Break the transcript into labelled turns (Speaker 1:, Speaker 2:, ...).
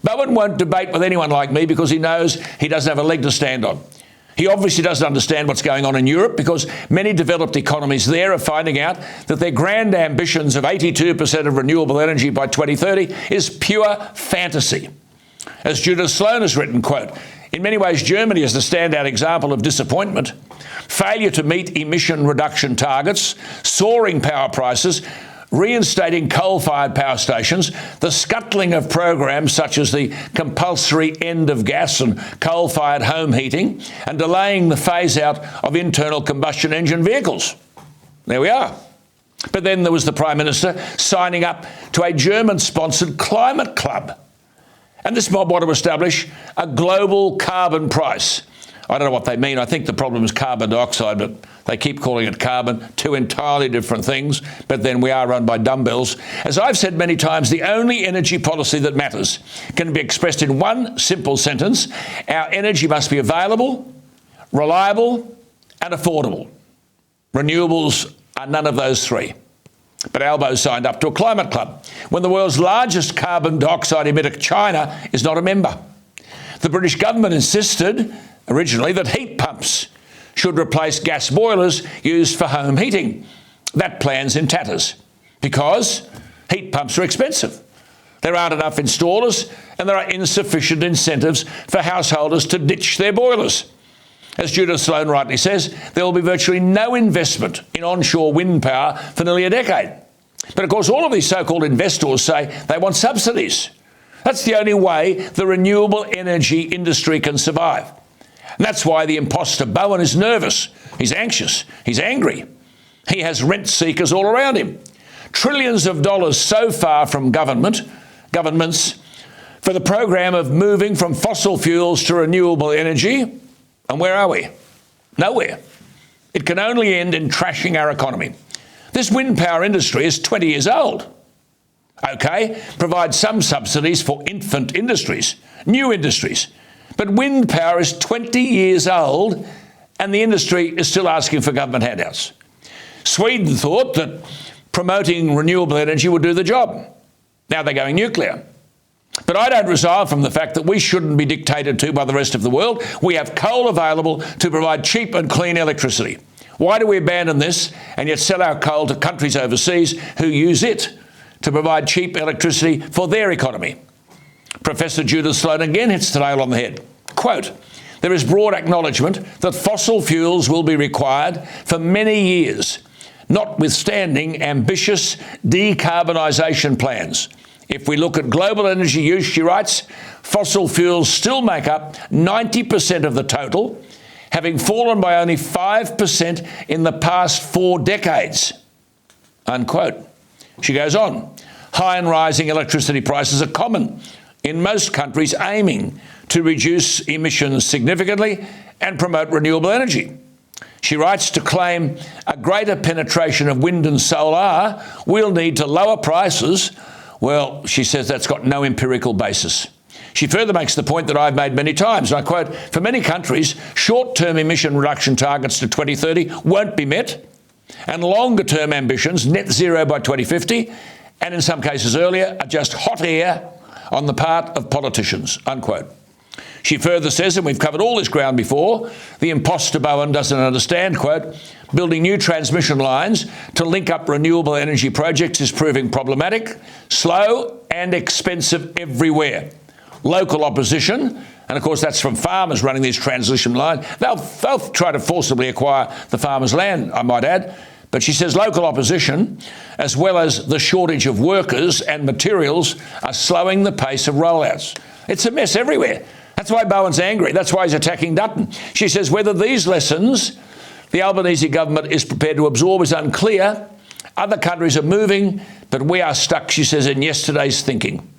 Speaker 1: Bowen won't debate with anyone like me because he knows he doesn't have a leg to stand on. He obviously doesn't understand what's going on in Europe because many developed economies there are finding out that their grand ambitions of 82% of renewable energy by 2030 is pure fantasy. As Judith Sloan has written, quote, in many ways Germany is the standout example of disappointment, failure to meet emission reduction targets, soaring power prices, reinstating coal-fired power stations, the scuttling of programs such as the compulsory end of gas and coal-fired home heating, and delaying the phase-out of internal combustion engine vehicles. There we are. But then there was the Prime Minister signing up to a German-sponsored climate club. And this mob want to establish a global carbon price. I don't know what they mean. I think the problem is carbon dioxide, but they keep calling it carbon, two entirely different things. But then we are run by dumbbells. As I've said many times, the only energy policy that matters can be expressed in one simple sentence. Our energy must be available, reliable, and affordable. Renewables are none of those three. But Albo signed up to a climate club when the world's largest carbon dioxide emitter, China, is not a member. The British government insisted originally that heat pumps should replace gas boilers used for home heating. That plan's in tatters because heat pumps are expensive. There aren't enough installers and there are insufficient incentives for householders to ditch their boilers. As Judith Sloan rightly says, there will be virtually no investment in onshore wind power for nearly a decade. But of course, all of these so-called investors say they want subsidies. That's the only way the renewable energy industry can survive. And that's why the imposter Bowen is nervous. He's anxious. He's angry. He has rent seekers all around him. Trillions of dollars so far from governments for the program of moving from fossil fuels to renewable energy. And where are we? Nowhere. It can only end in trashing our economy. This wind power industry is 20 years old. OK, provide some subsidies for infant industries, new industries. But wind power is 20 years old and the industry is still asking for government handouts. Sweden thought that promoting renewable energy would do the job. Now they're going nuclear. But I don't resign from the fact that we shouldn't be dictated to by the rest of the world. We have coal available to provide cheap and clean electricity. Why do we abandon this and yet sell our coal to countries overseas who use it to provide cheap electricity for their economy? Professor Judith Sloan again hits the nail on the head. Quote, there is broad acknowledgement that fossil fuels will be required for many years, notwithstanding ambitious decarbonisation plans. If we look at global energy use, she writes, fossil fuels still make up 90% of the total, having fallen by only 5% in the past 4 decades, unquote. She goes on, high and rising electricity prices are common in most countries aiming to reduce emissions significantly and promote renewable energy. She writes, to claim a greater penetration of wind and solar, we'll need to lower prices. Well, she says that's got no empirical basis. She further makes the point that I've made many times, and I quote, for many countries, short-term emission reduction targets to 2030 won't be met, and longer-term ambitions, net zero by 2050, and in some cases earlier, are just hot air on the part of politicians, unquote. She further says, and we've covered all this ground before, the imposter Bowen doesn't understand, quote, building new transmission lines to link up renewable energy projects is proving problematic, slow and expensive everywhere. Local opposition, and of course that's from farmers running these transmission lines, they'll try to forcibly acquire the farmers' land, I might add. But she says local opposition, as well as the shortage of workers and materials, are slowing the pace of rollouts. It's a mess everywhere. That's why Bowen's angry. That's why he's attacking Dutton. She says whether these lessons the Albanese government is prepared to absorb is unclear. Other countries are moving, but we are stuck, she says, in yesterday's thinking.